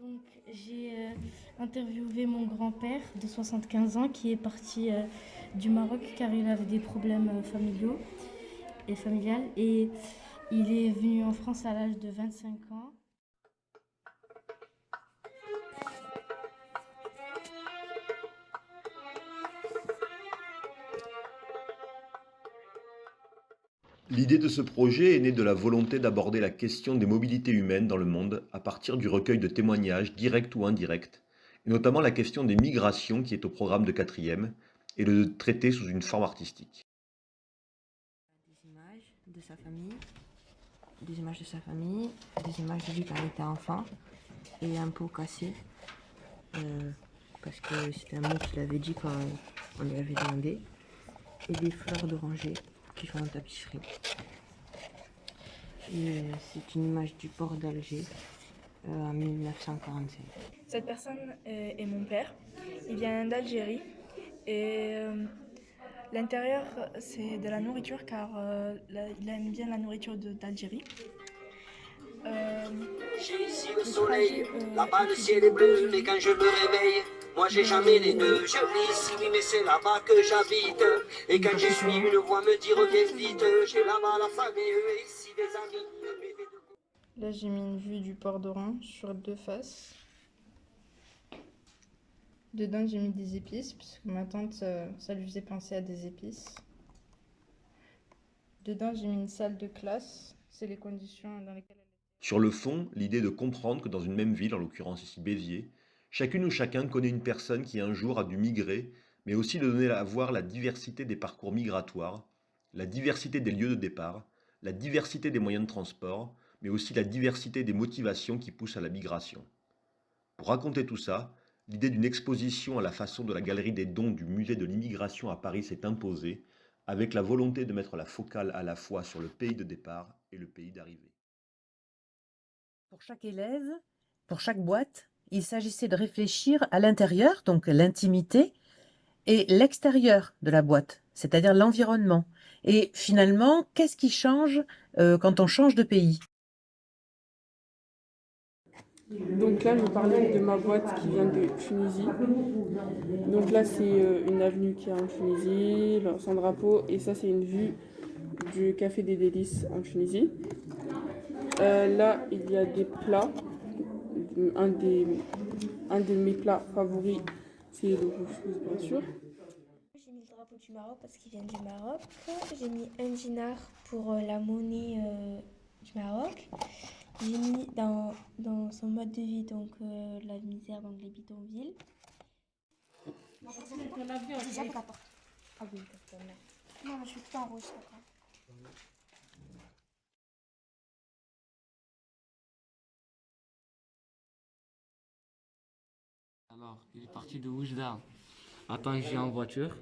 Donc, j'ai interviewé mon grand-père de 75 ans qui est parti du Maroc car il avait des problèmes familiaux et familiales et il est venu en France à l'âge de 25 ans. L'idée de ce projet est née de la volonté d'aborder la question des mobilités humaines dans le monde à partir du recueil de témoignages directs ou indirects, et notamment la question des migrations qui est au programme de quatrième, et de le traiter sous une forme artistique. Des images de sa famille, des images de sa famille, des images de lui quand il était enfant, et un pot cassé, parce que c'était un mot qu'il avait dit quand on lui avait demandé, et des fleurs d'oranger qui sont en tapisserie. Et c'est une image du port d'Alger en 1945. Cette personne est mon père. Il vient d'Algérie et l'intérieur c'est de la nourriture car il aime bien la nourriture d'Algérie. J'ai ici le soleil, là-bas le ciel est bleu, mais quand je me réveille, moi j'ai jamais les deux. Je vis ici, oui, mais c'est là-bas que j'habite. Et quand je suis, une voix me dit reviens vite. J'ai là-bas la famille et ici des amis. Là j'ai mis une vue du port d'Oran sur deux faces. Dedans j'ai mis des épices, parce que ma tante ça lui faisait penser à des épices. Dedans j'ai mis une salle de classe, c'est les conditions dans lesquelles elle est. Sur le fond, l'idée de comprendre que dans une même ville, en l'occurrence ici Béziers, chacune ou chacun connaît une personne qui un jour a dû migrer, mais aussi de donner à voir la diversité des parcours migratoires, la diversité des lieux de départ, la diversité des moyens de transport, mais aussi la diversité des motivations qui poussent à la migration. Pour raconter tout ça, l'idée d'une exposition à la façon de la Galerie des Dons du Musée de l'Immigration à Paris s'est imposée, avec la volonté de mettre la focale à la fois sur le pays de départ et le pays d'arrivée. Pour chaque élève, pour chaque boîte, il s'agissait de réfléchir à l'intérieur, donc l'intimité, et l'extérieur de la boîte, c'est-à-dire l'environnement. Et finalement, qu'est-ce qui change quand on change de pays ? Donc là, je vais parler de ma boîte qui vient de Tunisie. Donc là, c'est une avenue qui est en Tunisie, son drapeau, et ça, c'est une vue du Café des Délices en Tunisie. Là, il y a des plats. Un de mes plats favoris, c'est le couscous, bien sûr. J'ai mis le drapeau du Maroc parce qu'il vient du Maroc. J'ai mis un dinar pour la monnaie du Maroc. J'ai mis dans son mode de vie, donc la misère, donc les bidonvilles. J'avais pas porte. Ah oui, Non, je suis tout en rouge, d'accord. Alors, il est parti de Oujda à Tanger en voiture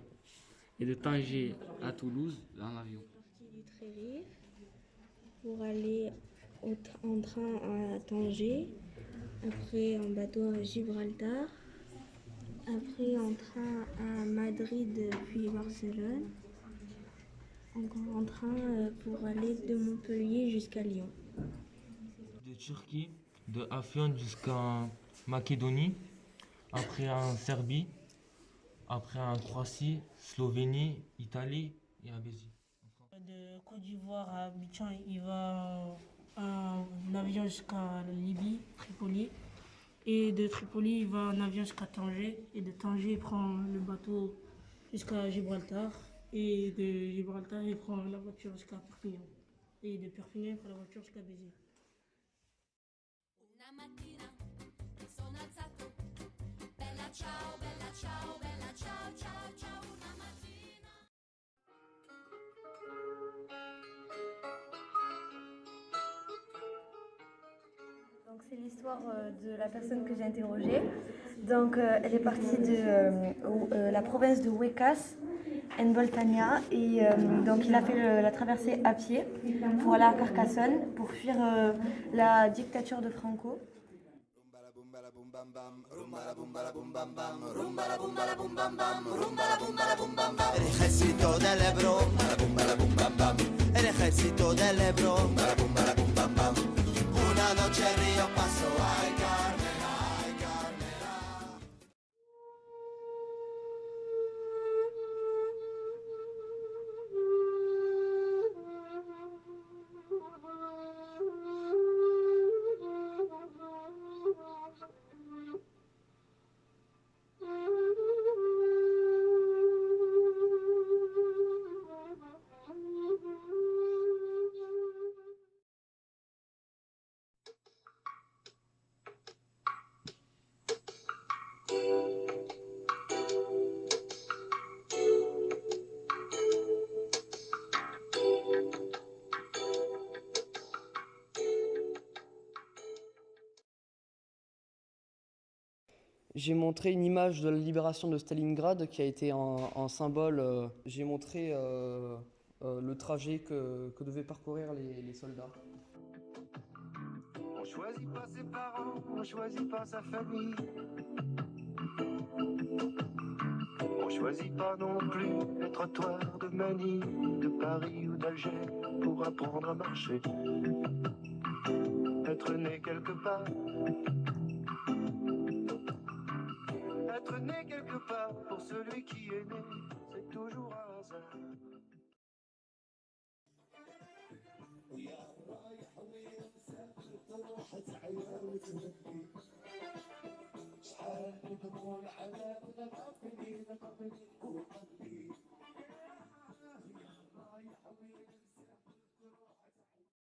et de Tanger à Toulouse en avion. Parti du Trérif pour aller en train à Tanger, après en bateau à Gibraltar, après en train à Madrid puis Barcelone, encore en train pour aller de Montpellier jusqu'à Lyon. De Turquie, de Afyon jusqu'en Macédonie, après en Serbie, après en Croatie, Slovénie, Italie et à Béziers. De Côte d'Ivoire à Abidjan, il va en avion jusqu'à Libye, Tripoli. Et de Tripoli, il va en avion jusqu'à Tanger. Et de Tanger, il prend le bateau jusqu'à Gibraltar. Et de Gibraltar, il prend la voiture jusqu'à Perpignan. Et de Perpignan, il prend la voiture jusqu'à Béziers. Donc c'est l'histoire de la personne que j'ai interrogée. Donc elle est partie de la province de Huescas, en Boltania, et donc il a fait la traversée à pied pour aller à Carcassonne pour fuir la dictature de Franco. El ejército del Ebro, el ejército del Ebro, una noche Río pasó al Cardenal. J'ai montré une image de la libération de Stalingrad qui a été un symbole. J'ai montré le trajet que devaient parcourir les soldats. On choisit pas ses parents, on choisit pas sa famille. On choisit pas non plus les trottoirs de Manille, de Paris ou d'Alger pour apprendre à marcher. Être né quelque part. Être né quelque part pour celui qui est né, c'est toujours un hasard. شحال نكبروا العذاب نبعث في دينك